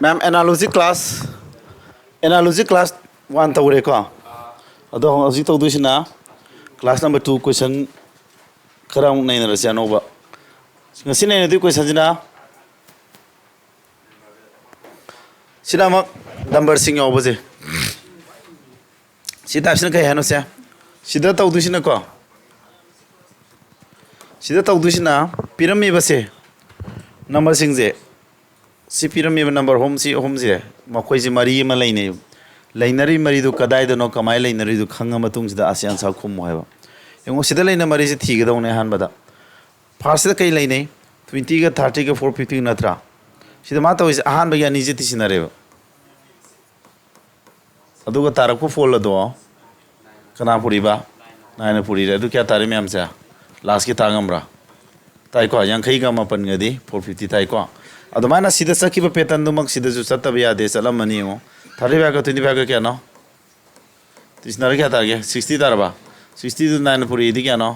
Ma'am, analogy class 1 tawre ko. Ado hauji tawdu sina class number 2 question karang nai na rasya no ba. Ngasi nai na question sina sina mak number sing yo baje. Sida sina kai hano sya. Sida tawdu sina ko. Sida tawdu sina pyramid base number sing je. Si pyramid number home si makoi si mari ma lainai lainari mari du kadai do no kamai lainari du khanga matung sida asian sa khum mo heba yengo sida laina mari si thiga do ne han bada first da kai lainai 20 ga 30 ga 450 natra sida ma to is han ba ya ni je tisinare adu ga tarak ko fol do kana puri ba naina puri re du kya tare me amsa last ki tangam ra tai ko yang khai ga ma pan ga di 450 tai ko adumana sida sakiba pattern dumak sida ju sattaba yade salamani mo 35 ga 25 ga kya no tisnara kya targe 60 tarba 60 to 9 puri idi kya no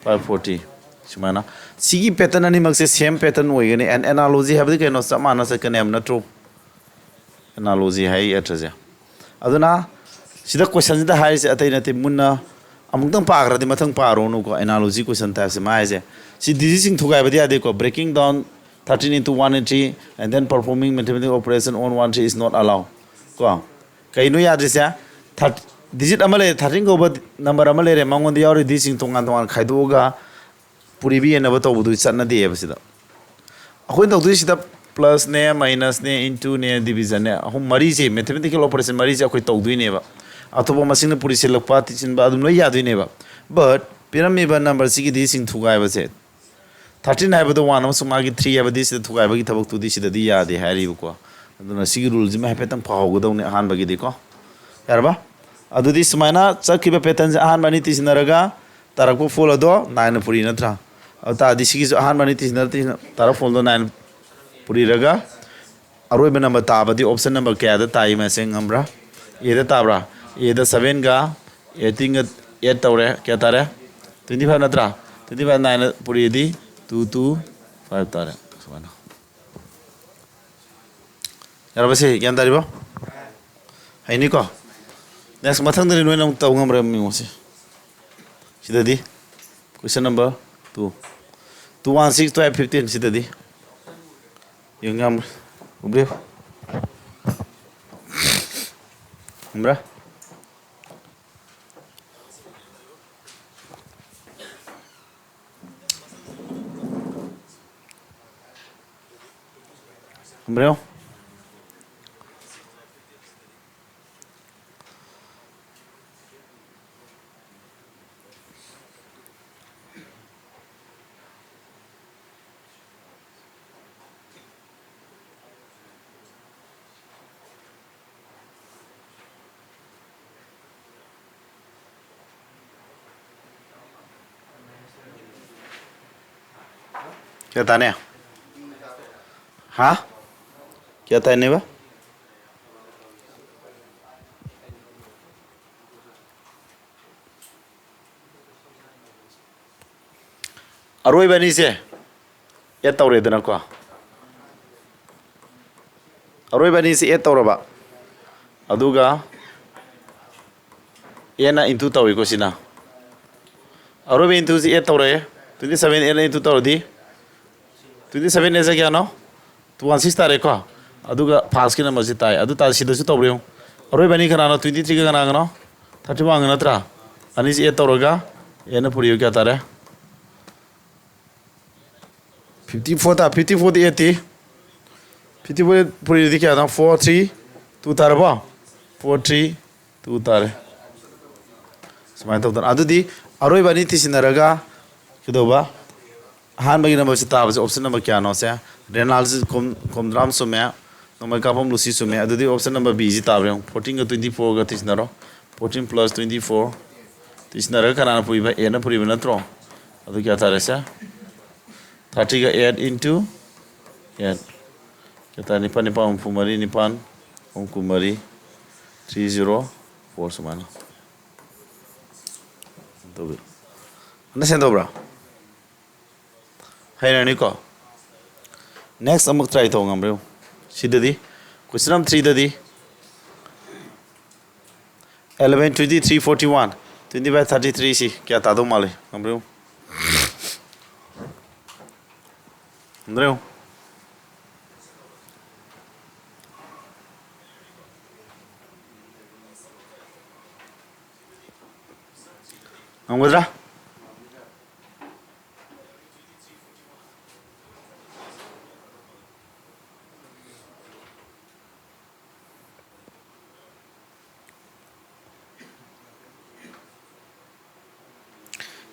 540 sumana sigi pattern ani mak se same pattern oi gani and analogy have the kano samana sa kane am na true analogy hai atraja aduna sida question da hai se atai na te munna amung pa agra di mathang pa ro no ko analogy question ta se mai je si disi sing thugai ba dia de ko breaking down 13 into 1 and 3 and then performing mathematical operation on 1 3 is not allowed. Ko kai no yad se digit amale 13 go but number amale re mangon di yori di sing tongan tongan khaido ga puri bi na ba to budu chatna di e basida akoi to sida plus ne minus ne into ne division ne hum mari je mathematical operation mari je akoi to du ne ba atobo machine puri se lokpa tichin ba adum no yad ne ba but pyramid number sigi di sing thugai ba se 13 है बतो 1 अमसुंग मागी 3 है बदी से थुगाय बगी थबक तुदी सिददी यादे हारी को अदुना सिगी रूल जिमा हेपेतंग फावगदौने हान बगी देखो यारबा अदुदी समायना चकिबा पैटर्न से हान बनी तिसिनरगा तारको फॉलो दो 9 पुरी नत्रा अता दि सिगी हान बनी तिसिनर तारा फॉलो 9 पुरी रगा अरोय बे नंबर ताबदी ऑप्शन नंबर क्या दा ताई मैसेंग हमरा ए दा ताबरा ए दा 7 गा 18 गा 8 तौरे क्या तारे 25 नत्रा 25 9 पुरी दी 2 2 5 तारे सुमाना यार बसे ज्ञान तारिबो हैनी को नेक्स्ट मथंग दरि नोय नम ताव ngam mi mo se sidadi question number 2 216 to 15 sidadi yungam ubre umbra Umbreo क्या ताने हाँ क्या था इन्हें बा अरोई बनी से ये तौरे देना को अरोई बनी से ये तौरा बा अदुगा ये ना इंटू तौरी को सिना अरोई बे इंटू से ये तौरे 27 ये ना इंटू तौर दी 27 ऐसा क्या नो 216 तारे को अदुगा फास्ट के नंबर से ताई अदु ता सिदसु तौरे हूं अरोई बनी खना 23 का ना गनो 31 नत्रा अनिस ये तौरगा ये ना पुरियो क्या तारे 54 था 54 दी 80 54 पुरियो दी क्या ना 4 3 2 तारे बा 4 3 2 तारे समाय तो अदु दी अरोई बनी तिसिनरगा किदोबा हान बगी नंबर से ताबसे ऑप्शन नंबर क्या नो से रेनाल्ड्स कोमद्राम सुमे नंबर कापम लुसी सुमे अदुदी ऑप्शन नंबर बी जी ताबरे 14 का 24 का तिसनरो 14 प्लस 24 तिसनरो kana पुइबा ए ना पुइबा नत्रो अदु क्या तारे से 30 का 8 into 8 क्या तारे निपान निपान फुमरी निपान कुमरी 304 सुमाना तो understand तो bra hay na ni ko next amuk try to ngam reu sidadi Question number 3 dadi 11 23 41 25 33 si kya ta do male amreu amreu amgadra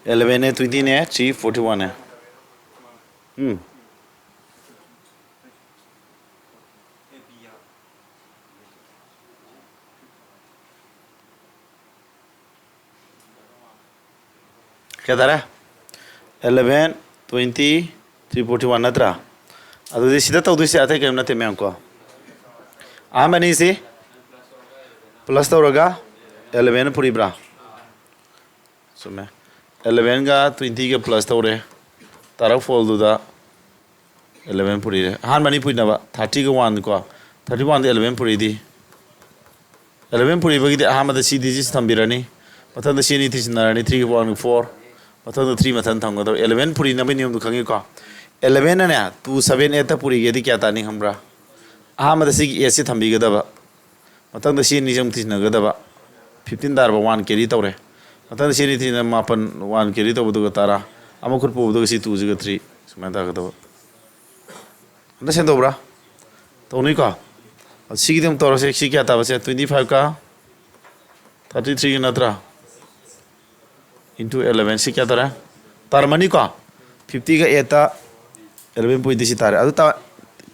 11 है 20 है 3 41 है क्या था 11 20 341 नत्रा अदुदी सीधा तौदुसी आते केम नते मैं को आमनी से प्लस तौरगा 11 पूरी ब्रा सो मैं 11 का 20 के प्लस तौरे तारा फोल दुदा 11 पूरी रे हान मनी पुई नबा 30 का 1 को 31 दे 11 पूरी दी 11 पूरी बगी दे हाम द सी डिजिट थंबिरनी मथन द सी नी थिसनारनी 3 के 1 4 मथन द 3 मथन थंगो 11 पूरी नबे नियम दु खंगे को 11 ने 2 7 8 ता पूरी गेदी क्या तानी हमरा हाम द सी ए से थंबी गदबा मथन द सी नी जम थिसना गदबा 15 दार 1 केरी तौरे मथन द सी नी थिना मापन 1 केरी तौबदु तारा अमकुर पोबदु सी 2 जिगा 3 सुमता गदबा अंडरस्टैंड दोब्रा तो नहीं को सी की तौर से सी क्या था बस 25 का 33 की नत्रा into 11 सी क्या तरह तारमनी को 50 का 8 ता 11 पॉइंट सी तारे अदु ता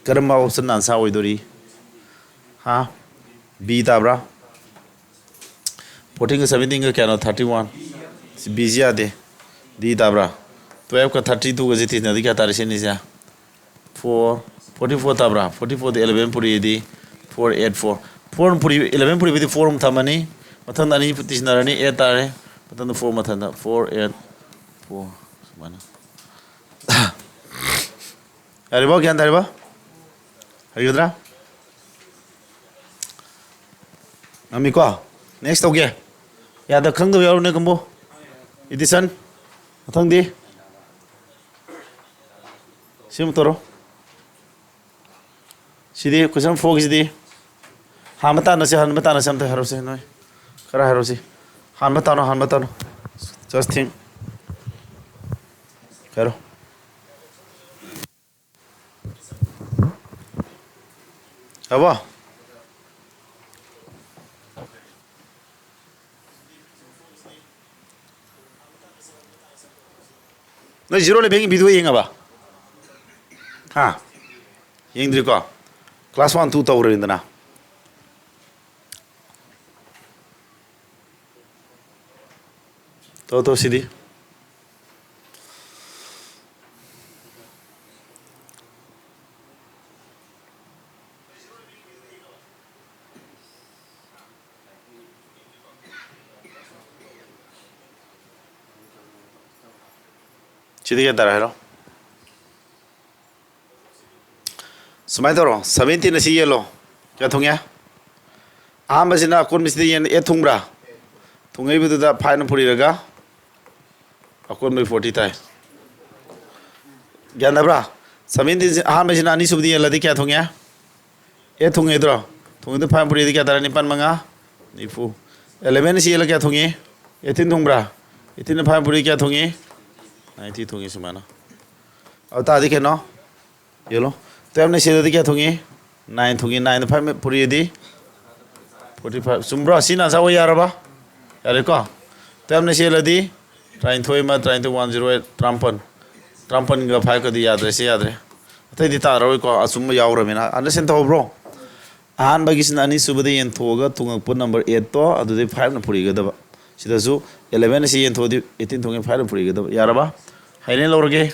करम ऑप्शन आंसर होइदोरी हां बी ताब्रा 14 का 17 का क्या ना 31 बी जी आदे डी ताब्रा 12 का 32 का जिति नदी क्या तारे से नहीं 4 44 ताब्रा 44 दे 11 पूरी दी 484 4 पूरी 11 पूरी भी 4 थमनी मथन अनि पुतिसनरनी 8 तारे मथन 4 मथन 484 सुमाना अरे बा क्या तारे बा हरिगदरा अमी को नेक्स्ट हो गया याद खंग दो यार ने कंबो एडिशन मथन दी सिम तोरो सीधी क्वेश्चन 4 की सीधी हाँ बताना से हम तो हरो से नोय करा हरो से हाँ बतानो जस्ट थिंक करो अब नहीं जीरो ले बेंगी वीडियो येंगा बा हाँ येंद्री को क्लास 1 2 तौर इंदना तो सीधी सीधी क्या तरह है सुमाई तौर 17 सी ये लो क्या थोंगे आम बजना कौन मिस्त्री ये थोंब्रा थोंगे भी तो फाइन पूरी रगा अकोन में 40 ताई ज्ञान दबरा 17 आम बजना नहीं सुबदी लदी क्या थोंगे ये थोंगे इधर थोंगे तो फाइन पूरी क्या तरह निपन मंगा निफु 11 सी ये क्या थोंगे 18 थोंब्रा 18 फाइन पूरी क्या थोंगे 90 थोंगे सुमाना और तादी के नो ये लो तो हमने सीधे क्या थोंगे 9 थोंगे 9 फाइन पूरी दी 45 सुम्ब्रा सीना सा वो यार बा यार को तो हमने सीधे दी ट्राइन थोई मा ट्राइन तो 108 ट्राम्पन का फाइव का दी याद रहे से याद रहे अतः दी तार रोई को असुम याव रमेना अंडरस्टैंड तो ब्रो आहान बगिसन अनि सुबदे येन थोगा तुंगप नंबर 8 तो अदुदे 5 न पुरी गदबा सिदासु 11 से येन थोदी 18 थोगे 5 न पुरी गदबा यारबा हाइने लौरगे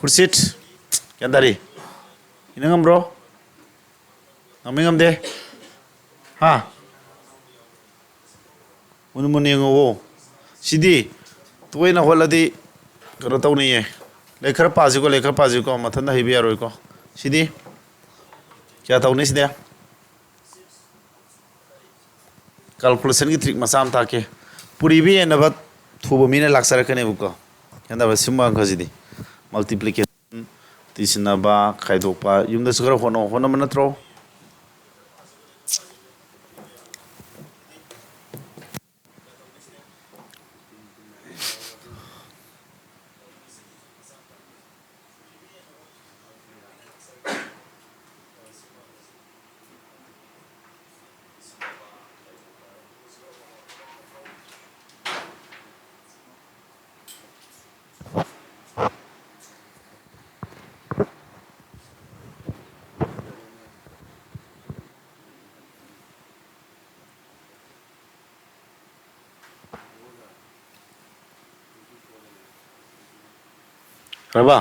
खुर्सिट क्या दारी इनंगम ब्रो नमिंगम दे हाँ मुनमुनिंगो सीधी तो ना होलदी करो तो नहीं है लेखर पाजी को मथन हिबी यारोई को सीधी क्या तौनी सिदे कैलकुलेशन की ट्रिक मसाम ताके पूरी भी एनबत थुब मीने लाक्सर कने बुको एनबत सिम्बा खजिदी मल्टीप्लिकेशन तीसनबा खाइदोपा युमदा सुगर होनो मनत्रो रबा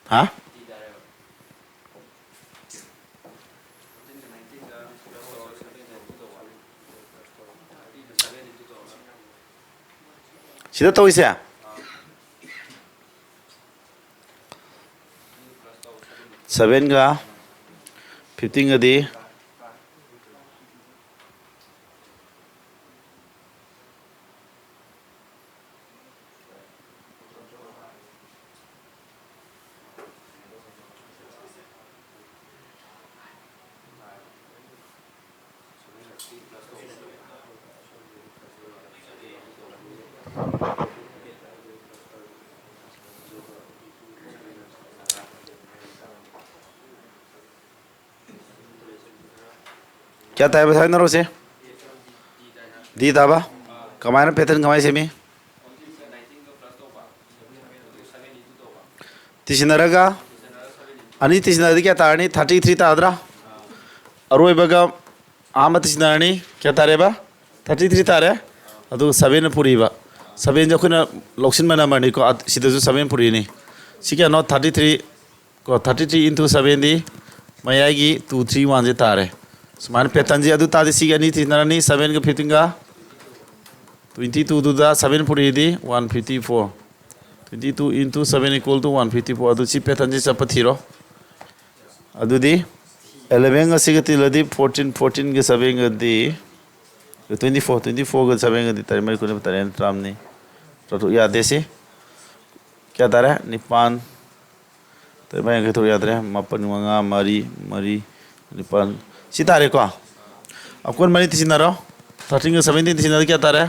हाँ सीधा तो इसे 7 का 15 का दी क्या ताय बताए ना रोसे दी ताबा कमायना पैटर्न कमाई से मी तीसनरगा अनि तीसनरदी क्या तारनी 33 तादरा अरोय बगा आम तीसनरनी क्या तारेबा 33 तारे अदु 7 पुरीबा 7 जो खुना लॉक्सिन मना मनी को सिदजु 7 पुरी नहीं सिक्या नो 33 को 33 into 7 दी मयागी 231 जे तारे समान पैटर्न जी अदु तादि सिक्या नी तीसनरनी 7 का 15 का 22 दुदा 7 पुरी दी 154 22 into 7 equal to 154 अदु सी पैटर्न जी सपथिरो अदु दी 11 का सिगति लदी 14 के 7 का दी 24 का 7 का दी तारे मेरे को नहीं बता रहे ट्राम नहीं तो याद ऐसे क्या तारा निपान तारे मैं तो याद रहे मापन मंगा मरी निपान सितारे को अब कौन मरी तीसी ना रहो 13 का 17 तीसी ना क्या तारा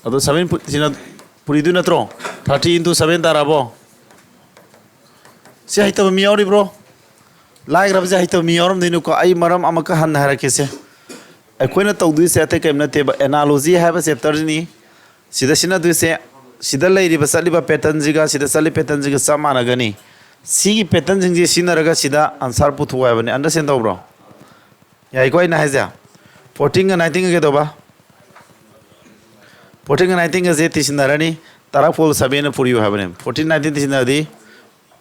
अदु 7 तीसी ना पूरी दूँ ना त्रो 30 into 7 तारा बो से हाइट में मियाओ ब्रो लाइक रब से हाइट में मियाओ रम दिनु को आई मरम अमक हन है रखे से अखोना तौदु से अते केम नते एनालॉजी है बस चैप्टर नि सिदा सिना दु से सिदा लेरि बसलिबा पैटर्न जिगा सिदा सली पैटर्न जिगा समाना गनी सी पैटर्न जिंग सिना रगा सिदा आंसर पुथुवा बने अंडरस्टैंड दो ब्रो याई कोई ना है जा 14 का 19 के दोबा 14 का 19 का जे तिसिना रनी तारा फोल 7 पुरियो है बने 14 19 तिसिना दी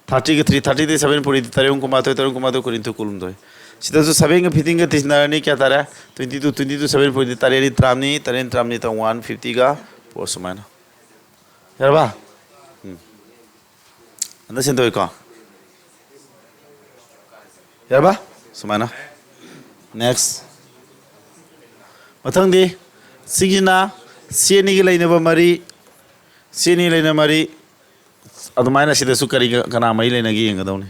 30 के 3 30 7 पुरी तारे को कुरिंतु कुलुम दो सिदा जो 7 का 15 का तिसिना रनी क्या तारा 22 7 पुरी तारे नी त्रामनी तो 150 का फोर समाना यार बा अंडरस्टैंड दो को यार बा समाना नेक्स्ट मथंग दी सिगिना सेनी के लेने मरी सेनी लेने मरी अदुमायना सिदसु करी कना मई लेने गी यंगदौनी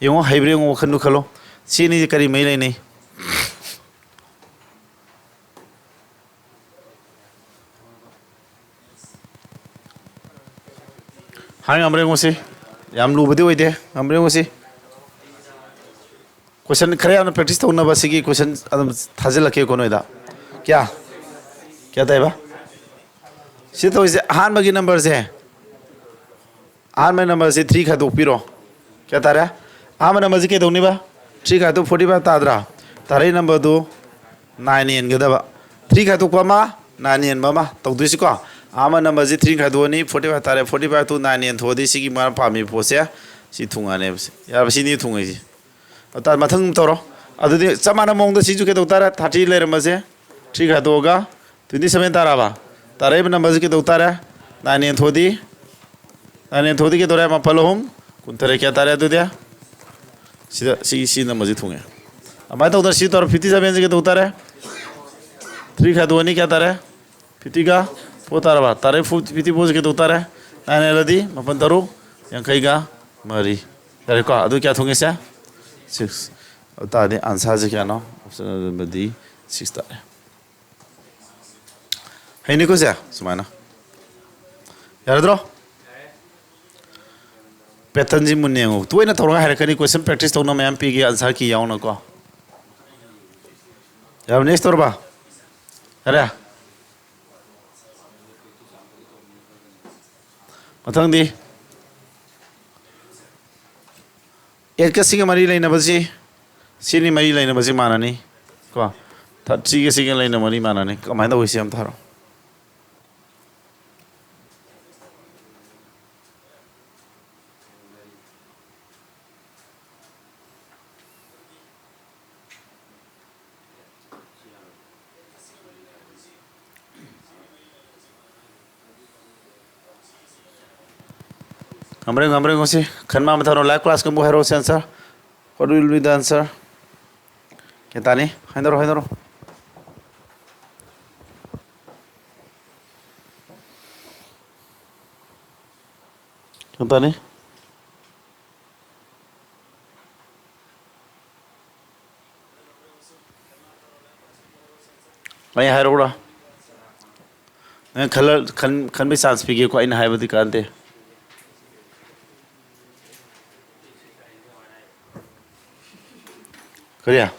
यंगो हाइब्रेंगो वखनु खलो सेनी करी मई लेने हां अमरेंगो से याम लुबदि ओइदे अमरेंगो से क्वेश्चन खरे आना प्रैक्टिस तो ना बस की क्वेश्चन अदम थाजल लके को नोइदा क्या ताइबा से तो इसे हान बगी नंबर से आर में नंबर से 3 खातो पिरो क्या तारा आम नंबर से के दोनी बा 3 खातो 45 तादरा तारे नंबर दो 9 एन गदबा 3 खातो पमा 9 एन ममा तो दुसी को आम नंबर से 3 खातो नि 45 तारे 45 to 9 एन थोदी सिगी मार पामी पोसे सि थुंगाने यार बसी नि थुंगै सि तार मथंग तोरो अदुदि समाना मोंग द सिजु के तो तारा 30 लेरम से 3 खातो गा 27 ताराबा तारे नंबर के दो तारे 9 थोदी 9 थोदी के दौरे मपलोम कुंतरे क्या तारे तो दिया सी नंबर जी थोंगे अब मैं तो उधर सी तौर 57 के दो तारे 3 का दो नहीं क्या तारे 50 का 4 ताराबा तारे 54 के दो तारे 9 लदी मपन तरो yang kaya ga mari dari ko adu kya thonge sa 6 ta de answer je kya no option number d 6 ta hai ni ko sa sumana yaradro pattern ji munne ngo tu ina thoranga har kani question practice tawna mayam pi gi answer ki yaw na ko yab next tor ba ara mathang di एक का सिंह मरी line बजी सिनी मरी line बजी माना नहीं को थर्टी के सिंह लाइन मरी माना नहीं कमाई तो वैसे हम थारो Hambre ngosi khanma mathano live class kambu hero answer what will be the answer ketani haindaro ketani mai hairo ra khan bi chance pige ko in haibadi kante Korea.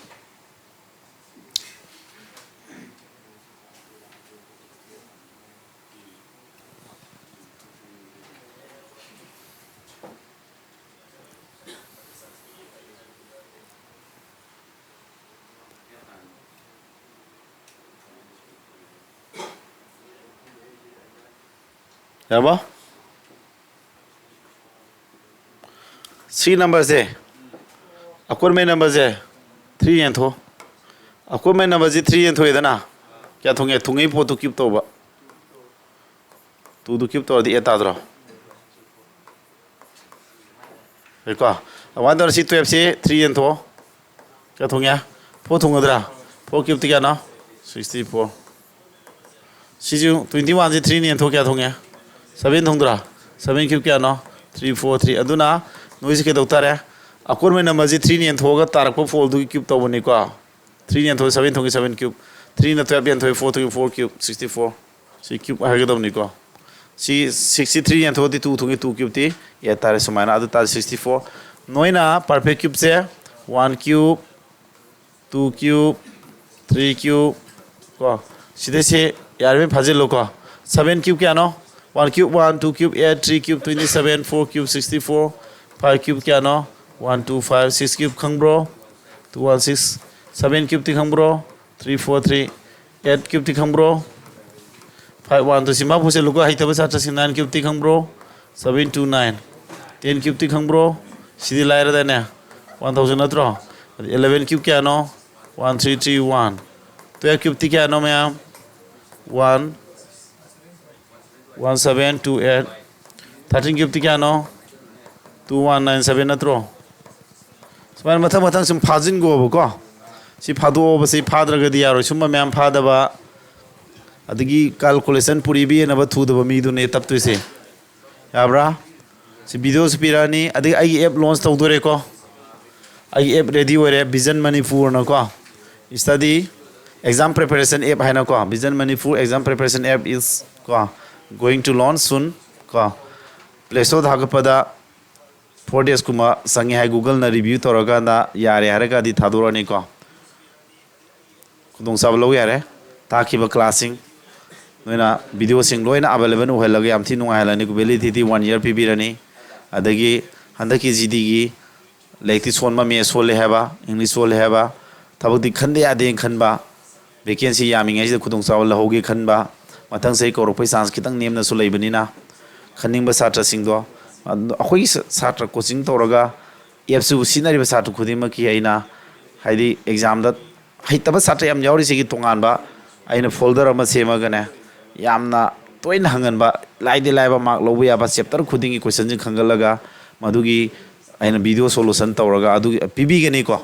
Apa? C numbers है अकुर में numbers है 3 and 2 अकुर में numbers 3 and 2 है ना क्या थोंगे थोंगे पो तो cube तो बा तू तो क्यूब तो दी एता दरो देखो अब अंदर सी 12 से 3 and 2 क्या थोंगे 4 थोंगे दरा 4 क्यूब तो क्या ना 64 सी जो 21 से 3 and 2 क्या थोंगे 7 थोंगदरा 7 क्यूब क्या ना 3 4 3 अदुना नोइज के दोतारे अकुर में नंबर 3 ने थोगा तारक को 4 दु क्यूब तो बने को 3 ने थो 7 थोगे 7 क्यूब 3 ने 12 ने थो 4 थोगे 4 क्यूब 64 सी क्यूब आगे तो बने को सी 63 ने थो 2 थोगे 2 क्यूब ती ये तारे समाना अदु तार 64 नोइना परफेक्ट क्यूब से 1 क्यूब 2 क्यूब 3 क्यूब को सीधे से यार में फाजिल लो को 7 क्यूब क्या no 1 cube 1 2 cube 8 3 cube 27 4 cube 64 5 cube क्या नो 1 2 5 6 cube खंग ब्रो 2 1 6 7 cube ती खंग ब्रो 3 4 3 8 cube ती खंग ब्रो 5 1 तो सिमा फुसे लोगो हाई तब साथ 9 cube ती खंग ब्रो 7 2 9 10 cube ती खंग ब्रो सीधी लायर देने 1000 नत्रो 11 cube क्या नो 1 3 3 1 12 cube ती क्या नो मैं 1 1728 13 cube क्या नो 2197 नत्रो सुमान मथंग मथंग सुम फाजिन गो बको सि फादो बसे फाद्रगदि यारो सुम मैम फादबा अदगी कैलकुलेशन पूरी भी नब थुदब मीदुने तप्तुसे याब्रा सि वीडियोस पिरानी अदगी आई ऐप लॉन्च तौदोरे को आई ऐप रेडी होरे विजन मणिपुर नको स्टडी एग्जाम प्रिपरेशन ऐप है नको vision Manipur exam preparation app is को going to launch soon ko play store thagapada 4 days kuma sangi hai google na review toraga na yare haraga di thadorani ko kudong sab lo yare takiba classing noina video sing loina available ho lagi amthi nunga halani ko beli thi 1 year pbirani adagi handaki gd gi leiti sonma me sole heba english sole heba thabak di khande ade khanba vacancy yami ngai kudong sab lo hoge khanba Matang से कौरपै chance खितंग नेमना सु लेबनिना खनिंग छात्र सिंगदो अखोई छात्र coaching तौरगा एप्सु सिनारिब छात्र खुदिम की आइना हाइदि exam the हाइतब छात्र याम यावरि सिगी तोंगानबा ꯑꯩꯅ ꯐꯣꯜꯗꯔ ꯑꯃ ꯁꯦꯝꯃꯒꯅꯦ ꯌꯥꯝꯅ ꯇꯣꯏꯅ ꯍꯪꯒꯟꯕ ꯂꯥꯏꯗꯤ ꯂꯥꯏꯕ ꯃꯥꯔꯛ ꯂꯧꯕ ꯌꯥꯕ ꯆꯦꯞꯇꯔ ꯈꯨꯗꯤꯡꯒꯤ ꯀꯣꯏꯁꯟꯁꯤꯡ ꯈꯪꯒꯠꯂꯒ ꯃꯗꯨꯒꯤ ꯑꯩꯅ ꯚꯤꯗꯤꯑꯣ ꯁꯣꯂꯨꯁꯟ ꯇꯧꯔꯒ ꯑꯗꯨꯒꯤ ꯄꯤꯕꯤꯒꯅꯤꯀꯣ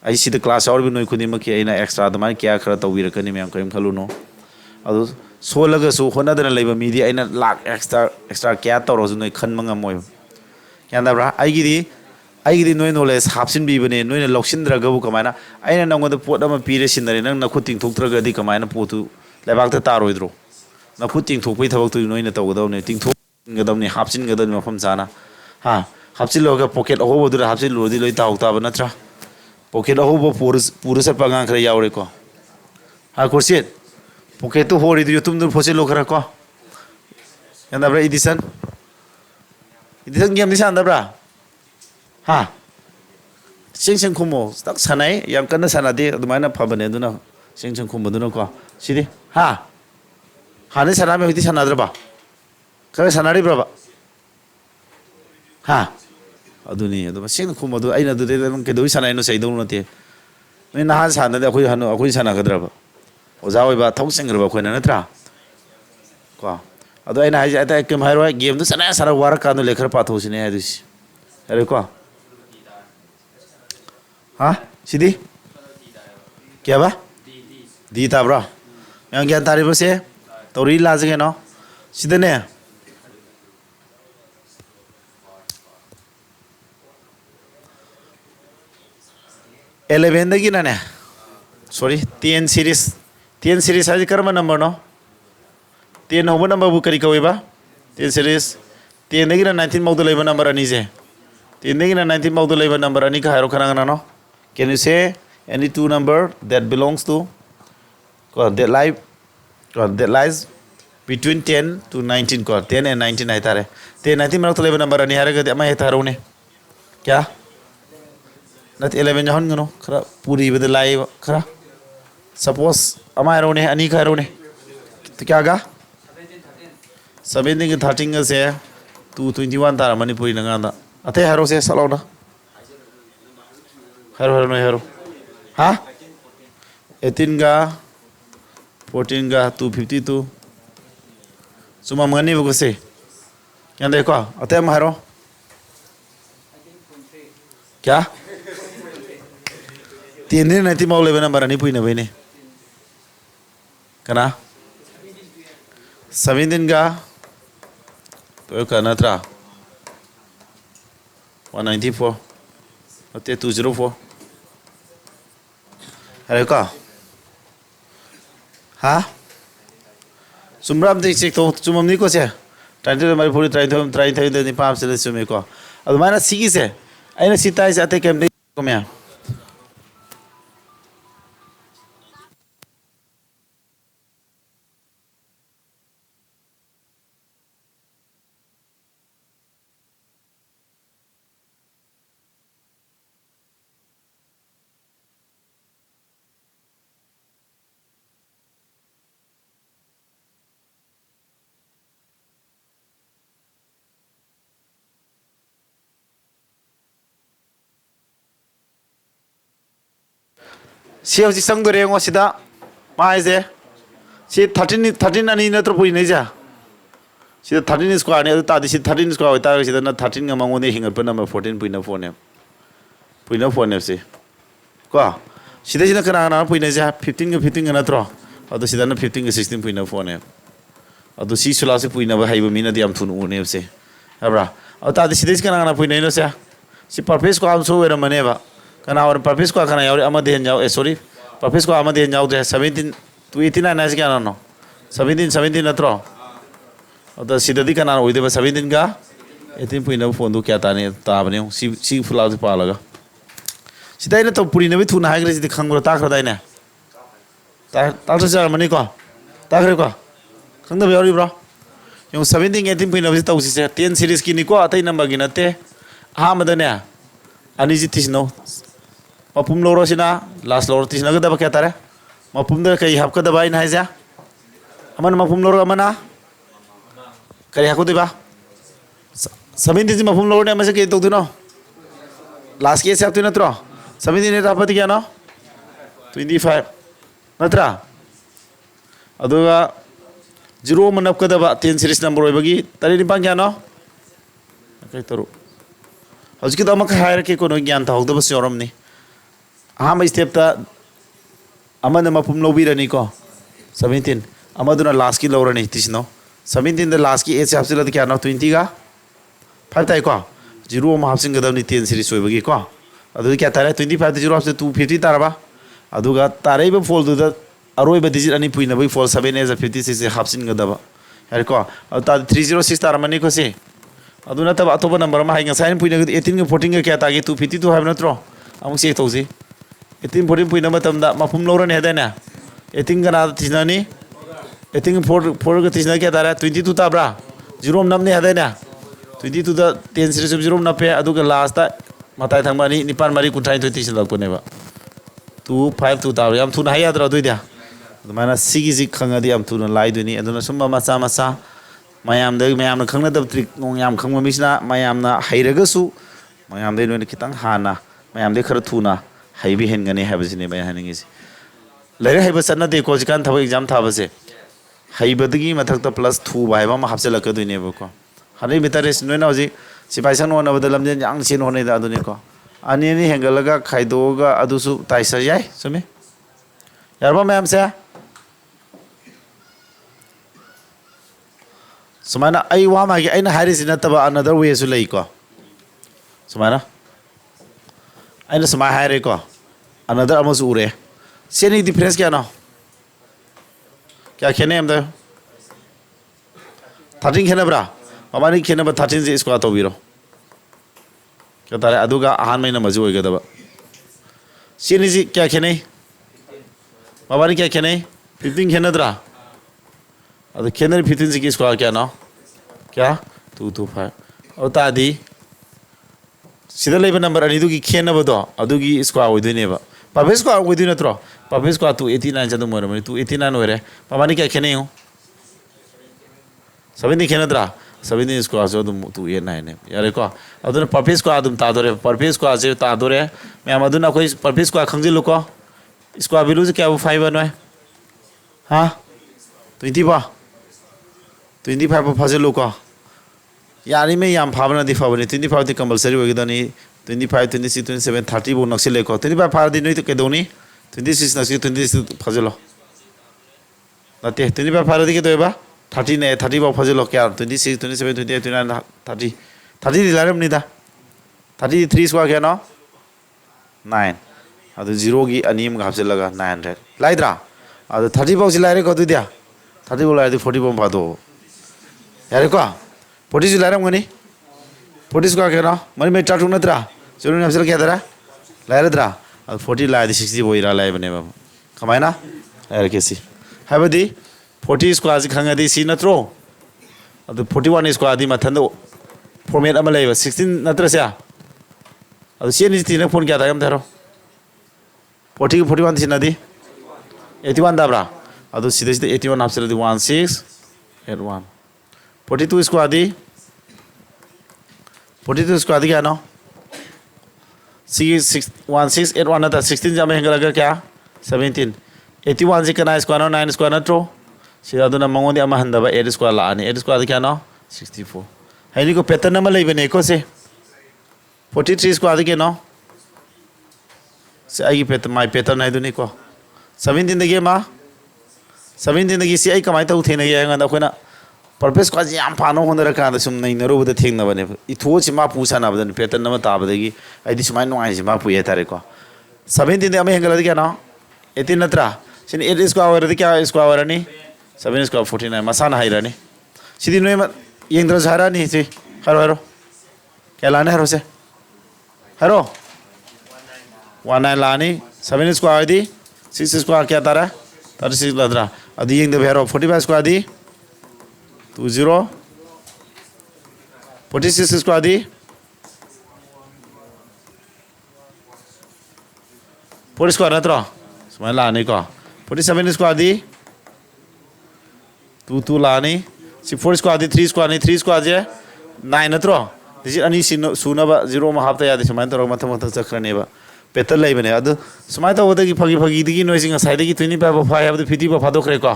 ꯑꯩ ꯁꯤꯗ ꯀ꯭ꯂꯥꯁ ꯌꯥꯎꯔꯤꯕ ꯅꯣꯏ ꯈꯨꯗꯤꯡꯃꯛꯀꯤ ꯑꯩꯅ ꯑꯦꯛꯁꯇ꯭ꯔꯥ ꯑꯗꯨꯃꯥꯏꯅ ꯀꯌꯥ ꯈꯔ ꯇꯧꯕꯤꯔꯛꯀꯅꯤ ꯃꯌꯥꯝ ꯀꯔꯤꯝ ꯈꯜꯂꯨꯅꯣ ꯑꯗꯨ ꯁꯣꯜꯂꯒꯁꯨ ꯍꯣꯠꯅꯗꯅ ꯂꯩꯕ ꯃꯤꯗꯤ ꯑꯩꯅ ꯂꯥꯛ ꯑꯦꯛꯁꯇ꯭ꯔꯥ ꯀꯌꯥ ꯇꯧꯔꯁꯨ ꯅꯣꯏ ꯈꯟꯕ ꯉꯝꯃꯣꯏꯕ ꯒ꯭ꯌꯥꯟ ꯇꯥꯕ꯭ꯔꯥ ꯑꯩꯒꯤꯗꯤ ꯅꯣꯏ ꯅꯣꯂꯦꯖ ꯍꯥꯞꯆꯤꯟꯕꯤꯕꯅꯦ ꯅꯣꯏꯅ ꯂꯧꯁꯤꯟꯗ꯭ꯔꯒꯕꯨ ꯀꯃꯥꯏꯅ ꯑꯩꯅ ꯅꯪꯉꯣꯟꯗ ꯄꯣꯠ ꯑꯃ ꯄꯤꯔꯦ ꯁꯤꯟꯅꯔꯦ ꯅꯪ ꯅꯈꯨꯠ ꯇꯤꯡꯊꯣꯛꯇ꯭ꯔꯒꯗꯤ ꯀꯃꯥꯏꯅ ꯄꯣꯠꯇꯨ ꯂꯩꯕꯥꯛꯇ ꯇꯥꯔꯣꯏꯗ꯭ꯔꯣ ꯅꯈꯨꯠ ꯇꯤꯡꯊꯣꯛꯄꯒꯤ ꯊꯕꯛꯇꯨ ꯅꯣꯏꯅ ꯇꯧꯒꯗꯕꯅꯦ ꯇꯤꯡꯊꯣꯛꯒꯗꯕꯅꯤ ꯍꯥꯞꯆꯤꯟꯒꯗꯕꯅꯤ ꯃꯐꯝ ꯆꯥꯅ ꯍꯥꯞꯆꯤꯜꯂꯒ ꯄꯣꯀꯦꯠ ꯑꯍꯧꯕꯗꯨꯗ ꯍꯥꯞꯆꯤꯜꯂꯨꯔꯗꯤ ꯂꯣꯏ ꯇꯥꯍꯧ ꯇꯥꯕ ꯅꯠꯇ꯭ꯔꯥ ꯄꯣꯀꯦꯠ ꯑꯍꯧꯕ ꯄꯨꯔ ꯆꯠꯄ ꯑꯉꯥꯡ ꯈꯔ ꯌꯥꯎꯔꯦꯀꯣ ꯈꯨꯔꯁꯤꯠ ꯄꯣꯀꯦꯠꯇꯨ ꯍꯣꯔꯤꯗꯨ ꯌꯨꯇꯨꯝꯗꯨ ꯐꯣꯠꯆꯤꯜꯂꯨ ꯈꯔ ꯀꯣ ꯒ꯭ꯌꯥꯟ ꯇꯥꯕ꯭ꯔꯥ ꯏꯗꯤꯁꯟ ꯒꯦꯝꯗꯤ ꯁꯥꯟꯅꯗꯕ꯭ꯔꯥ ꯆꯦꯡ ꯈꯨꯝꯃꯣ ꯇꯛ ꯁꯥꯟꯅꯩ ꯌꯥꯝ ꯀꯟꯅ ꯁꯥꯟꯅꯗꯦ ꯑꯗꯨꯃꯥꯏꯅ ꯐꯕꯅꯦ ꯑꯗꯨꯅ ꯆꯦꯡ ꯈꯨꯝꯕꯗꯨꯅꯀꯣ ꯁꯤꯗꯤ ꯍꯥꯟꯅꯗꯤ ꯁꯥꯟꯅꯔꯝꯃꯦ ꯍꯧꯖꯤꯛꯇꯤ ꯁꯥꯟꯅꯗ꯭ꯔꯕ ꯈꯔ ꯁꯥꯟꯅꯔꯤꯕ꯭ꯔꯕ ꯑꯗꯨꯅꯤ ꯑꯗꯨ ꯁꯦꯡꯅ ꯈꯨꯝꯕꯗꯨ ꯑꯩꯅ ꯑꯗꯨꯗꯩ ꯅꯪ ꯀꯩꯗꯧꯕꯩ ꯁꯥꯟꯅꯩꯅꯣ ꯆꯩꯗꯧ ꯅꯠꯇꯦ ꯅꯣꯏ ꯅꯍꯥꯟ ꯁꯥꯟꯅꯗꯤ ꯑꯩꯈꯣꯏ ꯁꯥꯟꯅꯒꯗ꯭ꯔꯕ ꯑꯣꯖꯥ ꯑꯣꯏꯕ ꯊꯕꯛ ꯆꯤꯟꯈ꯭ꯔꯕ ꯑꯩꯈꯣꯏꯅ ꯅꯠꯇ꯭ꯔꯥ ꯀꯣ ꯑꯗꯣ ꯑꯩꯅ ꯍꯥꯏꯁꯦ ꯑꯇꯩ ꯀꯩꯝ ꯍꯥꯏꯔꯣꯏ ꯒꯦꯝꯗꯨ ꯁꯥꯟꯅ ꯋꯥꯔꯀꯥꯟꯗ ꯂꯩ ꯈꯔ ꯄꯥꯊꯣꯛꯁꯤꯅꯦ ꯍꯥꯏꯗꯣꯏꯁꯤ ꯌꯥꯔꯦꯀꯣ ꯁꯤꯗꯤ ꯀꯌꯥꯕ ꯗꯤ ꯇꯥꯕ꯭ꯔꯣ ꯃꯌꯥꯝ ꯒ꯭ꯌꯥꯟ ꯇꯥꯔꯤꯕꯁꯦ ꯇꯧꯔꯤ ꯂꯥꯁꯦ ꯀꯩꯅꯣ ꯁꯤꯗꯅꯦ ꯑꯦꯂꯦꯚꯦꯟꯗꯒꯤꯅꯅꯦ ꯁꯣꯔꯤ 10 ꯁꯤꯔꯤꯁ ꯍꯥꯏꯁꯦ ꯀꯔꯝꯕ ꯅꯝꯕꯔꯅꯣ 10 ꯍꯧꯕ ꯅꯝꯕꯔꯕꯨ ꯀꯔꯤ ꯀꯧꯏꯕ 10 ꯁꯤꯔꯤꯁ 10ꯗꯒꯤꯅ 19 ꯐꯥꯎꯗ ꯂꯩꯕ ꯅꯝꯕꯔ ꯑꯅꯤꯁꯦ 10ꯗꯒꯤꯅ 19 ꯐꯥꯎꯗ ꯂꯩꯕ ꯅꯝꯕꯔ ꯑꯅꯤ ꯈ ꯍꯥꯏꯔꯣ ꯀꯅꯥꯅꯣ ꯀꯦꯟ U say any two number that belongs to that lies between 10 to 19 ko 10 and 19 haitare 10 19 मरक्तु लेबा number ani haragadi ama heta harone kya nat 11 jahan gano khara puri bade lai khara suppose ama harone ani ka harone to kya ga 17 13 ga se 221 tara manipuri na nganda ate haro se salona haro no haro 18 ga 14 ga 252 suma mani bugo se yan dekho ate am haro kya 3 दिन 90 mau lebe number ani puina bene kana 17 ga to kana tra 194 ate 204 hare ka Sumram de check to sumam ni ko se try to my puri try the pam se sume ko adu mana sigi se aina sitai se ate kem de ko me si hauji sangdore ngo sida mai je si 13 ani na tro pui nei ja sida 13 square ne ta di si 13 square ta sida na 13 nga mango ne hingal pa number 14.4 ne puina 4 ne se ko sida sida kana na puina ja 15 ga 15 ga na tro adu sida na 15 ga 16.4 ne adu si sula se puina ba haiba mina di am thun u ne se abra ata di sida kana na puina no se si purpose ko am so era mane ba kana or purpose ko kana yauri ama den jaw sorry purpose ko ama den jaw 17 to 89 na kya no 17 na tro oda sidadi kana oide ba 17 ga 18.4 do kya ta ne ta bane si fula de pa laga sidai na to puri na bi thuna ha gre si khangro ta khra dai ne ta jar mani ko ta khre ko khang da yauri bro yung 17 18.4 ta usi se 10 series ki ni ko atai number gi na te ha ma da ne ani ji tisno mapum loro sina last loro tisna ga da ba kya tare mapum da kai hap ka da bai na ja aman mapum loro amana kari haku de ba 17 ji mapum loro ne amase ke to duno last ke sa tu na tro 17 ne rapati kya no 25 natra ꯑꯗꯨꯒ zero ꯑꯃ ꯅꯞꯀꯗꯕ 10 series number ꯑꯣꯏꯕꯒꯤ ꯇꯔꯦꯠ ꯅꯤꯄꯥꯜ ꯀꯌꯥꯅꯣ ꯀꯩ ꯇꯔꯨꯛ ꯍꯧꯖꯤꯛꯀꯤꯗꯣ ꯑꯃꯈꯛ ꯍꯥꯏꯔꯛꯀꯦꯀꯣ ꯅꯣꯏ ꯒ꯭ꯌꯥꯟ ꯇꯥꯍꯧꯗꯕꯁꯨ ꯌꯥꯎꯔꯝꯅꯤ ꯑꯍꯥꯟꯕ ꯁ꯭ꯇꯦꯞꯇ ꯑꯃꯅ ꯃꯄꯨꯝ ꯂꯧꯕꯤꯔꯅꯤꯀꯣ 17 ꯑꯃꯗꯨꯅ ꯂꯥꯁꯀꯤ ꯂꯧꯔꯅꯤ ꯇꯤꯁꯤꯅꯣ 17ꯗ ꯂꯥꯁꯀꯤ 8ꯁꯦ ꯍꯥꯞꯆꯤꯜꯂꯗꯤ ꯀꯌꯥꯅꯣ 20ꯒ 5 ꯇꯥꯏꯀꯣ ꯖꯤꯔꯣ ꯑꯃ ꯍꯥꯞꯆꯤꯟꯒꯗꯕꯅꯤ 10 ꯁꯤꯔꯤꯁ ꯑꯣꯏꯕꯒꯤꯀꯣ ꯑꯗꯨꯗꯤ ꯀꯌꯥ ꯇꯥꯔꯦ 25ꯗ ꯖꯤꯔꯣ ꯍꯥꯞꯆꯤꯜ 250 ꯇꯥꯔꯕ ꯑꯗꯨꯒ ꯇꯥꯔꯛꯏꯕ ꯐꯣꯜꯗꯨꯗ ꯑꯔꯣꯏꯕ ꯗꯤꯖꯤꯠ ꯑꯅꯤ ꯄꯨꯏꯅꯕꯒꯤ ꯐꯣꯜ 7 8 56ꯁꯦ ꯍꯥꯞꯆꯤꯟꯒꯗꯕ ꯌꯥꯔꯦꯀꯣ ꯑꯗꯨ ꯇꯥꯔꯗꯤ 306 ꯇꯥꯔꯝꯃꯅꯤꯀꯣ ꯁꯤ ꯑꯗꯨ ꯅꯠꯇꯕ ꯑꯇꯣꯞꯄ ꯅꯝꯕꯔ ꯑꯃ ꯍꯥꯏ ꯉꯁꯥꯏꯅ ꯄꯨꯏꯅꯒꯗꯤ 18ꯒ 14ꯒ ꯀꯌꯥ ꯇꯥꯒꯦ 252 ꯍꯥꯏꯕ ꯅꯠꯇ꯭रो ꯑꯃꯨꯛ ꯆꯦꯛ ꯇꯧꯁꯤ 18 14 ꯄꯨꯏꯅꯕ ꯃꯇꯝꯗ ꯃꯄꯨꯝ ꯂꯧꯔꯅꯤ ꯍꯥꯏꯗꯥꯏꯅꯦ 18 ꯀꯅꯥꯗ ꯊꯤꯖꯤꯟꯅꯅꯤ 18ꯒ 4ꯒ ꯊꯤꯖꯤꯟꯅ ꯀꯌꯥ ꯇꯥꯔꯦ 22 ꯇꯥꯕ꯭ꯔꯥ ꯖꯤꯔꯣ ꯑꯃ ꯅꯞꯅꯤ ꯍꯥꯏꯗꯥꯏꯅꯦ 22ꯗ 10 ꯁꯤꯔꯤꯁ ꯖꯤꯔꯣ ꯑꯃ ꯅꯞꯄꯦ ꯑꯗꯨꯒ ꯂꯥꯁꯇ ꯃꯇꯥꯏ ꯊꯪꯕ ꯑꯅꯤ ꯅꯤꯄꯥꯜ ꯃꯔꯤ 132 ꯊꯤꯖꯤꯜꯂꯛꯄꯅꯦꯕ 2 5 2 ꯇꯥꯕ꯭ꯔꯥ ꯌꯥꯝ ꯊꯨꯅ ꯍꯥꯏ ꯌꯥꯗ꯭ꯔꯣ ꯑꯗꯨꯏꯗꯤ ꯑꯗꯨꯃꯥꯏꯅ ꯁꯤꯒꯤꯁꯤ ꯈꯪꯉꯗꯤ ꯌꯥꯝ ꯊꯨꯅ ꯂꯥꯏꯗꯣꯏꯅꯤ ꯑꯗꯨꯅ ꯁꯨꯝꯕ ꯃꯆꯥ ꯃꯆꯥ ꯃꯌꯥꯝꯅ ꯈꯪꯅꯗꯕ ꯇ꯭ꯔꯤꯛ ꯅꯣꯡ ꯌꯥꯝ ꯈꯪꯕ ꯃꯤꯁꯤꯅ ꯃꯌꯥꯝꯅ ꯍꯩꯔꯒꯁꯨ ꯃꯌꯥꯝꯗꯩ ꯅꯣꯏꯅ ꯈꯤꯇꯪ ꯍꯥꯟꯅ ꯃꯌꯥꯝꯗꯩ ꯈꯔ ꯊꯨꯅ ꯍꯩꯕ ꯍꯦꯟꯒꯅꯤ ꯍꯥꯏꯕꯁꯤꯅꯦꯕ ꯑꯩ ꯍꯥꯏꯅꯤꯡꯉꯤꯁꯤ ꯂꯥꯏꯔꯤꯛ ꯍꯩꯕ ꯆꯠꯅꯗꯦꯀꯣ ꯍꯧꯖꯤꯛꯀꯥꯟ ꯊꯕꯛ ꯑꯦꯛꯖꯥꯝ ꯊꯥꯕꯁꯦ ꯍꯩꯕꯗꯒꯤ ꯃꯊꯛꯇ ꯄ꯭ꯂꯁ ꯊꯨꯕ ꯍꯥꯏꯕ ꯑꯃ ꯍꯥꯞꯆꯤꯜꯂꯛꯀꯗꯣꯏꯅꯦꯕꯀꯣ 100 ꯃꯤꯇꯔ ꯔꯦꯁ ꯅꯣꯏꯅ ꯍꯧꯖꯤꯛ ꯁꯤꯐꯥꯏ ꯁꯪ ꯍꯣꯠꯅꯕꯗ ꯂꯝꯖꯦꯜ ꯌꯥꯝ ꯆꯦꯟ ꯍꯣꯠꯅꯩꯗ ꯑꯗꯨꯅꯤꯀꯣ ꯑꯅꯤ ꯑꯅꯤ ꯍꯦꯟꯒꯠꯂꯒ ꯈꯥꯏꯗꯣꯛꯑꯒ ꯑꯗꯨꯁꯨ ꯇꯥꯏꯁ ꯌꯥꯏ ꯆꯨꯝꯃꯤ ꯌꯥꯔꯕ ꯃꯌꯥꯝꯁꯦ ꯁꯨꯃꯥꯏꯅ ꯑꯩ ꯋꯥ ꯑꯃ ꯍꯥꯏꯒꯦ ꯑꯩꯅ ꯍꯥꯏꯔꯤꯁꯤ ꯅꯠꯇꯕ ꯑꯅꯗꯔ ꯋꯦꯁꯨ ꯂꯩꯀꯣ ꯁꯨꯃꯥꯏꯅ ꯑꯩꯅ ꯁꯨꯃꯥꯏꯅ ꯍꯥꯏꯔꯦꯀꯣ ꯑꯅꯗꯔ ꯑꯃꯁꯨ ꯎꯔꯦ ꯁꯤ ꯑꯅꯤ ꯗꯤꯐ꯭ꯔꯦꯟꯁ ꯀꯌꯥꯅꯣ क्या खेने हम 13 खेनब्रा मबानी खेनब 13 से स्क्वायर तौबीरो क्या तारे अदुगा अहान महीना मजू होइगदब सीनी जी क्या खेने मबानी क्या खेने 15 खेनद्रा अदु खेने 15 से स्क्वायर क्या नो क्या 225 और तादी सिदा लेबा नंबर अनिदुगी खेनबदो अदुगी स्क्वायर ओइदुनेबा परफेक्ट स्क्वायर ओइदु नत्रो परफेक्ट स्क्वायर 289 जदु मोरमनी 289 ओइरे मबानी क्या खेने हो 17 खेनद्रा 17 स्क्वायर जो तुम 289 ने यारे को अदुना परफेक्ट स्क्वायर तुम तादोरे परफेक्ट स्क्वायर से तादोरे मैं अदुना कोई परफेक्ट स्क्वायर खंगजिलु को स्क्वायर वैल्यू से क्या 5 बनोय हां 20 बा 25 पर फजलु को यानी मैं याम फाबना दि फाबने 25 दि कंपलसरी होगिदनी 25 26 27 30 बो नक्सिले को 25 फार दि नोइ तो केदोनी 26 नक्सि 26 फजलो नते 25 फार दि के दोबा 30 ने 30 बो फजलो क्या 26 27 28 29 30 30 दि लारम निदा 33 स्क्वायर क्या नो 9 अदु 0 गी अनीम गापसे लगा 900 लाइद्रा अदु 30 बो सिलारे को दुदिया 30 बो लाइदि 40 बो फादो यारे को 40 लारम गनी 40 स्क्वायर क्या नो मनी में टाटू नत्रा 0 ने गापसे क्या दरा लाइरद्रा अदु 40 लाइदि 60 बो इरा लाइ बने बाबू कमायना यारे केसी हाबदी 40 स्क्वायर खंगदी सी नत्रो अदु 41 स्क्वायर दि मथंदो फॉर्मेट अमा लेबा 16 नत्रसे अदु सेनि तिना फोन क्या दायम थारो 40 41 सिनादी 81 दाब्रा अदु सिदे 81 हापसलदि 1681 42 स्क्वायर दी 42 स्क्वायर दी क्या नो 1681 नता 16 जामे हेंगलगा क्या 17 81 से कना स्क्वायर 9 स्क्वायर नत्रो सिदा दुना मंगोंदि अमा हंदबा 8 स्क्वायर लानी 8 स्क्वायर क्या नो 64 हाइनी को पैटर्न अमा लेबने को से 43 स्क्वायर के नो से आई पैटर्न माय पैटर्न है दुनी को 17 दगे मा 17 दगी से आई कमाई तौ थेने गया गंदा कोना परफेक्ट स्क्वायर याम फानो होनरा का सुम नै नरोबदा थेंगनबने इथो सिमा पुसानाबदन पैटर्न अमा ताबदगी आइदि सुमाय नोंगाइ सिमा पुये तारे को 17 दे अमा हेंगलदि क्या नो 18 नत्रा सिन 8 स्क्वायर दि क्या स्क्वायर रनी 7 स्क्वायर 49 मसाना हाइरानी सिदि नोय येंद्र झारानी से हरो क्या लाने हरो से हरो 19 लानी 7 स्क्वायर दी 6 स्क्वायर क्या तारा 36 लद्रा अदि येंद भेरो 45 स्क्वायर दी 20 46 स्क्वायर दी 40 स्क्वायर नत्रो सुमाय लानी को 47 स्क्वायर दी 2 लानी 4 स्क्वायर दी 3 स्क्वायर नहीं 3 स्क्वायर जे 9 नत्रो दिसि अनि सुनबा 0 मा हापता यादि सुमाय तरो मथ मथ चक्रनेबा पेटर लेबने अदु सुमाय तबदगी फगी दगी नोइसिंग साइडगी 25 5 हाबदि 50 फादोखरे को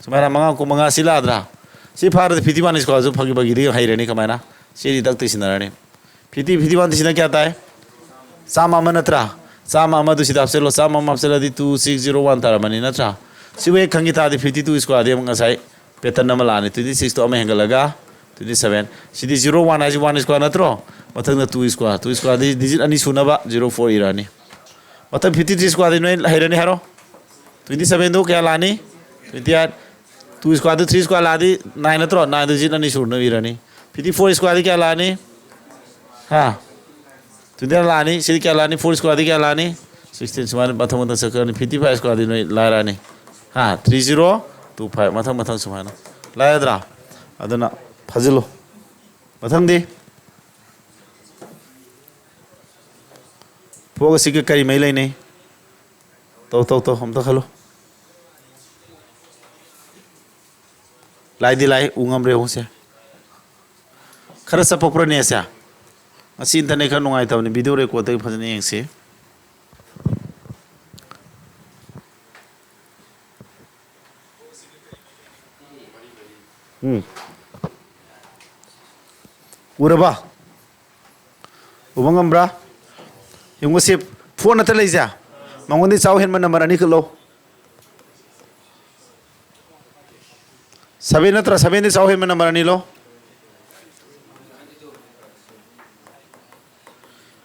Sumana manga ko manga sila adra. Si far the 51 square जो फगी बगी दी हाई रहने कमाना सीधी तक तीसरी नराने 51 तीसरी क्या आता है साम आमा नत्रा साम आमा तो सीधा आपसे लो साम आमा आपसे लदी 2601 तारा मनी नत्रा सिवे खंगी तादी 52 स्क्वायर दे मंगा साई पेटर्न नंबर लाने 26 तो हमें हैंग लगा 27 सीधी 01 आज 1 स्क्वायर नत्रो मतलब 2 स्क्वायर दी डिजिट अनि सुनबा 04 इरानी मतलब 53 स्क्वायर दी नहीं हाई रहने हारो 27 दो क्या लानी 28 2 square 3 square लादी 9 नत्रो 9 डिजिट नहीं सुनने वीरानी 54 square क्या लानी हाँ तुझे लानी सीधी क्या लानी 4 square क्या लानी 16 सुमान मथम मथम सकरनी 55 square नहीं लारानी हाँ 3025 मथम मथम सुमान लायद्रा अदना फजलो मथम दी पोग सिक्के करी महिला नहीं तो हम तो खलो लाई दी लाई उंगम रे होसे खरा सपोप्रो ने ऐसा असी इंटरनेट का नुंगाई था उन्हें वीडियो रिकॉर्ड तक फंसने हैं से उरबा उबंगम ब्रा युंग से फोन अतर ले जा मंगोंदी चाव हेन मन नंबर अनि खलो 7 नत्र 7 दी चाव हेन मन नंबर अनि लो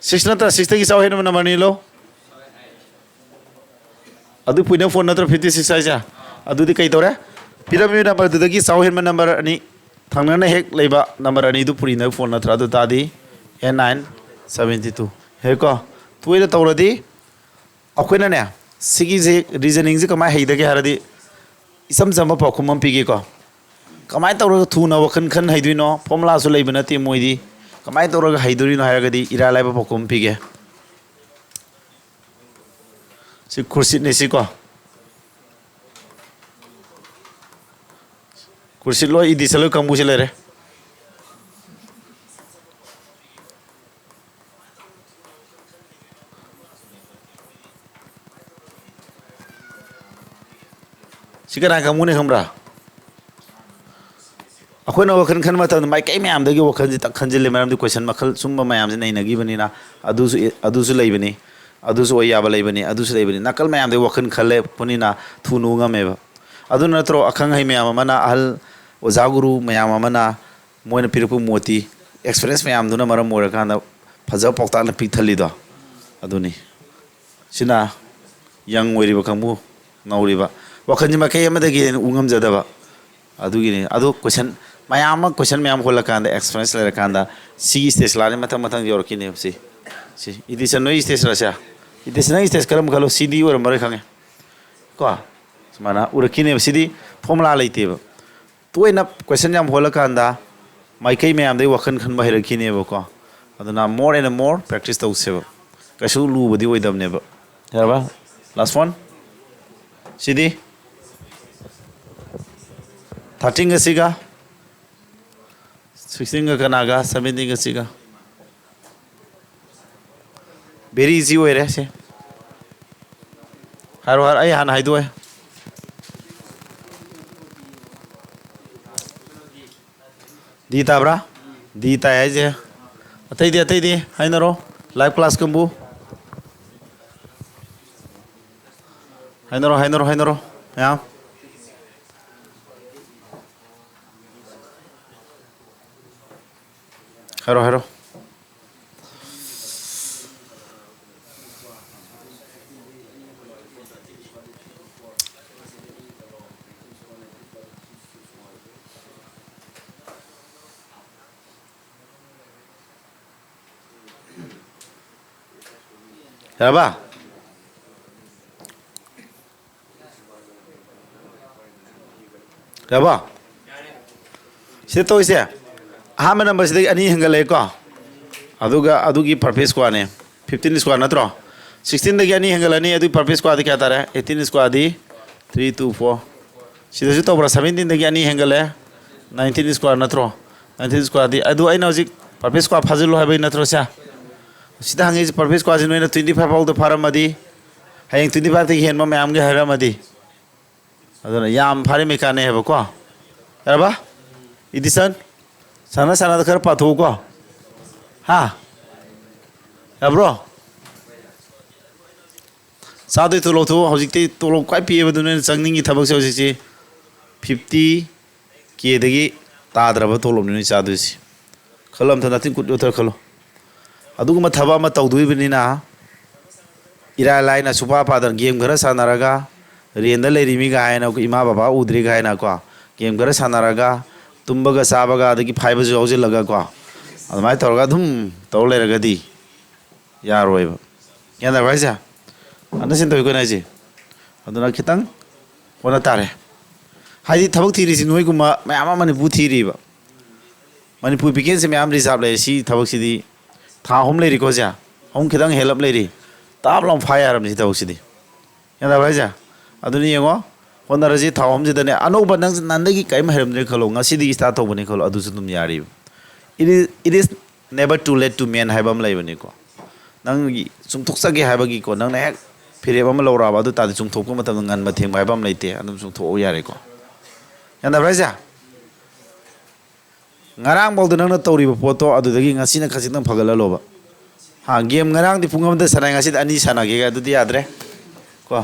6 नत्र 6 दी चाव हेन मन नंबर अनि लो अदु पुइना फोन नत्र 56 आइजा अदु दी कई तोरे पिरामिड नंबर दुदगी चाव हेन मन नंबर अनि थांगना हेक लेबा नंबर अनि दु पुरिना फोन नत्र अदु तादी N972 हेको तुइना तौरदी अखोइना ने सिगी जे रीजनिंग जे कमाय हैदगे हारदी इसम जम पाखुम पिगे को कमाय तौर थुना वखन खन हैदुइनो फॉर्मुला सु लेबना ति मोइदी कमाय तौर हैदुरिनो हारगदी इरा लाइबा पाखुम पिगे सि कुर्सी ने सि को कुर्सी लो इदि सलो कंबु से लेरे सिकना कामुने हमरा अखोना वखन खन मत माइ कै म्याम दगी वखन जि तखन जिले मरम दि क्वेश्चन मखल सुम म्याम जे नै नगी बनिना अदुसु लैबनी अदुसु ओयाबा लैबनी अदुसु लैबनी नकल म्याम दे वखन खले पुनिना थुनु ngमेबा अदु नत्रो अखंग है म्याम मना अहल ओजा गुरु म्याम मना मोइन पिरपु मोती एक्सपीरियंस म्याम दुना मरम मोर कांदा फजा पौतान पिथलिदो अदुनी सिना यंग ओइरिबा खंबु नौरिबा वखन मा कई अमदगी उंगम जदबा अदुगिनी अदु क्वेश्चन मयाम क्वेश्चन मयाम होला कांदा एक्सपीरियंस लेर कांदा सी स्टेज लाने मथं मथं योरकिने सी इदिसन नो स्टेज रसा इदिसन स्टेज करम खलो सीडी और मरे खंगे को समाना उरकिने सीडी फॉर्मुला लेतेबा तोइना क्वेश्चन याम होला कांदा माइकई मयाम दे वखन खन बहिरकिने को अदुना मोर एंड मोर प्रैक्टिस तौसेबा कसु लुबदी ओइदबनेबा याबा लास्ट वन सीडी 13 का सिगा 16 का कनागा 17 का सिगा वेरी इजी हो रहा है हर बार आई हान हाइदो है दी ताब्रा दी ताय जे अतई दी हाय नरो लाइव क्लास कंबू हाय नरो या हेरो Kenapa? Kenapa? Situ isi ya. Hama number sedikit ani hingga leko. Adugi purpose ko ane. 15 square na tro. 16 dagi ani hingga lani adu purpose ko adi kya tara. 18 square adi 3 2 4. Situ bra 17 dagi ani hingga le 19 square na tro. 19 square adi adu ai na ujik purpose ko fazilo hai bai na tro sia. Sida hangi purpose ko ajin na 25 out the faram adi. Hayang 25 tagi hen ma amge haram adi. ꯑꯗꯨꯅ ꯌꯥꯝ ꯐꯔꯦ ꯃꯦꯀꯥꯅꯦ ꯍꯥꯏꯕꯀꯣ ꯌꯥꯔꯕ 이디선 사나사나도 그래 봐 도고 하 야브로 사도이 돌로도 허직때 돌로 꽉 피해버드는 장닝이 타박시 허직지 50 기에되기 따드라버 돌로는 사도이지 컬럼터 나팅 굿요터 컬러 아두고마 타바마 따우두이브니나 이라라이나 수바파던 게임 그래 사나라가 리엔다 레리미가 하이나 이마 바바 우드리가 하이나 과 게임 그래 사나라가 tumbaga sabaga adagi phaibasu haujilaga ko adumai torga dum tawleragadi yaroiba yana baisa anasin toy ko naji aduna khitang ona tare haidi thabak thiri si noi guma mayam mani bu thiri ba mani pu bigen se mayam reserve le si thabak si di tha hom le ri ko ja hom khitang help le ri tab long fire am si thabak si di yana baisa aduni yengo होनरजी थावम जिदने अनोब नंग नंदगी crime हेरमने खलो ngasi start होबने खलो अदुसु तुम यारी it is never too late to man हाइबम लाइबने को नंग सुंथोक्सगे हाइबगी को नंग हेक फिरेबम लौराबा दु तादि सुंथोक मतम ngन मथेम हाइबम लाइते अदुम सुंथो यारे को याना ब्राजा ngarang bol du nang tawri poto adudagi ngasi na khasitang phagala loba ha game ngarang di pungam da sanai ngasi ani sanage ga du di adre ko